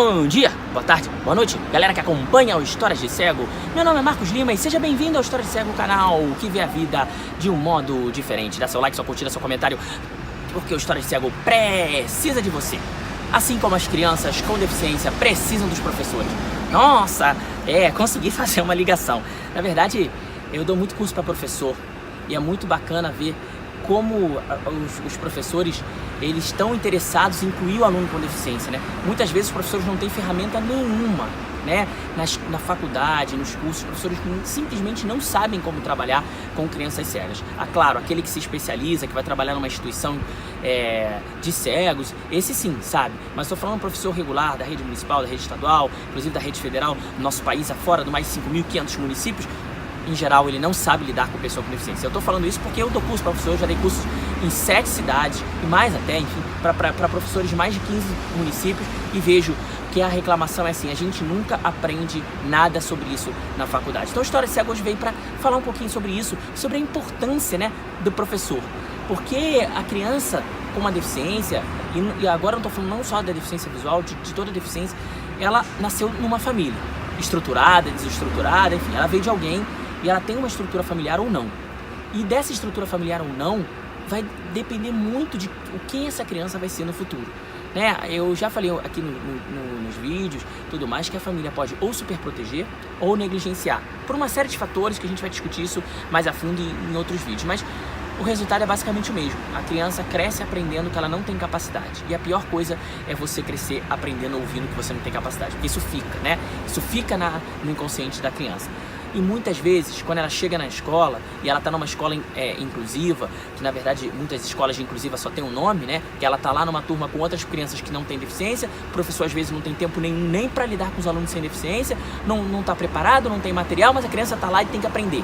Bom dia, boa tarde, boa noite, galera que acompanha o Histórias de Cego. Meu nome é Marcos Lima e seja bem-vindo ao Histórias de Cego, o canal que vê a vida de um modo diferente. Dá seu like, sua curtida, seu comentário, porque o Histórias de Cego precisa de você. Assim como as crianças com deficiência precisam dos professores. Nossa, consegui fazer uma ligação. Na verdade, eu dou muito curso para professor e é muito bacana ver como os professores eles estão interessados em incluir o aluno com deficiência, né? Muitas vezes os professores não têm ferramenta nenhuma, né? Na faculdade, nos cursos, os professores simplesmente não sabem como trabalhar com crianças cegas. Claro, aquele que se especializa, que vai trabalhar numa instituição de cegos, esse sim, sabe? Mas estou falando de um professor regular da rede municipal, da rede estadual, inclusive da rede federal, no nosso país afora, de mais de 5.500 municípios. Em geral, ele não sabe lidar com pessoa com deficiência. Eu estou falando isso porque eu dou curso para professores, já dei cursos em 7 cidades e mais até, enfim, para professores de mais de 15 municípios e vejo que a reclamação é assim, a gente nunca aprende nada sobre isso na faculdade. Então, a História de Cego hoje veio para falar um pouquinho sobre isso, sobre a importância, né, do professor. Porque a criança com uma deficiência, e agora eu não estou falando não só da deficiência visual, de toda deficiência, ela nasceu numa família, estruturada, desestruturada, enfim, ela veio de alguém e ela tem uma estrutura familiar ou não. E dessa estrutura familiar ou não, vai depender muito de o que essa criança vai ser no futuro. Né? Eu já falei aqui nos vídeos, tudo mais, que a família pode ou superproteger ou negligenciar. Por uma série de fatores que a gente vai discutir isso mais a fundo em outros vídeos. Mas o resultado é basicamente o mesmo. A criança cresce aprendendo que ela não tem capacidade. E a pior coisa é você crescer aprendendo, ouvindo que você não tem capacidade. Porque isso fica, né? Isso fica no inconsciente da criança. E muitas vezes, quando ela chega na escola, e ela está numa escola inclusiva, que na verdade muitas escolas de inclusiva só tem um nome, né? Que ela está lá numa turma com outras crianças que não têm deficiência, o professor às vezes não tem tempo nenhum nem para lidar com os alunos sem deficiência, não está preparado, não tem material, mas a criança está lá e tem que aprender.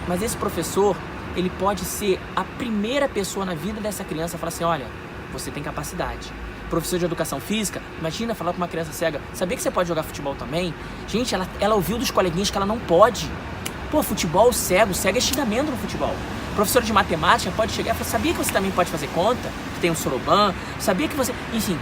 Mas esse professor, ele pode ser a primeira pessoa na vida dessa criança a falar assim, olha, você tem capacidade. Professor de educação física, imagina falar para uma criança cega, sabia que você pode jogar futebol também? Gente, ela ouviu dos coleguinhas que ela não pode. Pô, futebol cego é xingamento no futebol. Professor de matemática pode chegar e falar, sabia que você também pode fazer conta? Que tem um soroban? Sabia que você... Enfim,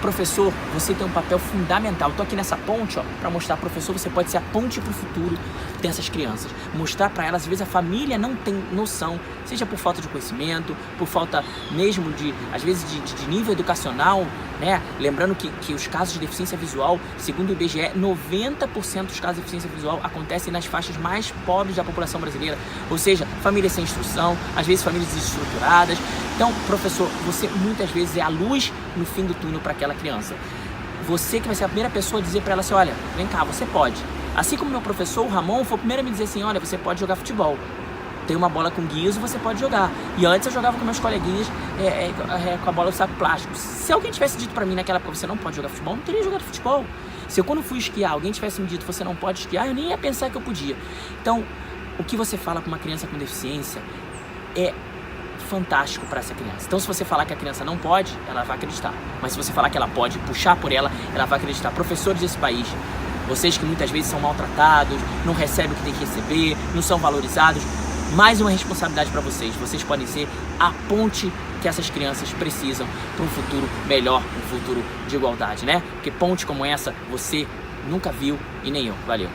professor, você tem um papel fundamental. Eu tô aqui nessa ponte, ó, para mostrar, professor, você pode ser a ponte pro futuro dessas crianças. Mostrar para elas, às vezes a família não tem noção, seja por falta de conhecimento, por falta mesmo às vezes de nível educacional, né? Lembrando que os casos de deficiência visual, segundo o IBGE, 90% dos casos de deficiência visual acontecem nas faixas mais pobres da população brasileira. Ou seja, famílias sem instrução, às vezes famílias desestruturadas. Então, professor, você muitas vezes é a luz no fim do túnel para aquela criança. Você que vai ser a primeira pessoa a dizer para ela assim, olha, vem cá, você pode. Assim como meu professor, o Ramon, foi o primeiro a me dizer assim, olha, você pode jogar futebol. Tem uma bola com guiso, você pode jogar. E antes eu jogava com meus coleguinhas com a bola de saco plástico. Se alguém tivesse dito pra mim naquela época, você não pode jogar futebol, eu não teria jogado futebol. Se eu, quando fui esquiar, alguém tivesse me dito, você não pode esquiar, eu nem ia pensar que eu podia. Então, o que você fala pra uma criança com deficiência é fantástico para essa criança. Então, se você falar que a criança não pode, ela vai acreditar. Mas se você falar que ela pode, puxar por ela vai acreditar. Professores desse país, vocês que muitas vezes são maltratados, não recebem o que tem que receber, não são valorizados, mais uma responsabilidade para vocês. Vocês podem ser a ponte que essas crianças precisam para um futuro melhor, um futuro de igualdade, né? Porque ponte como essa, você nunca viu e nem eu. Valeu!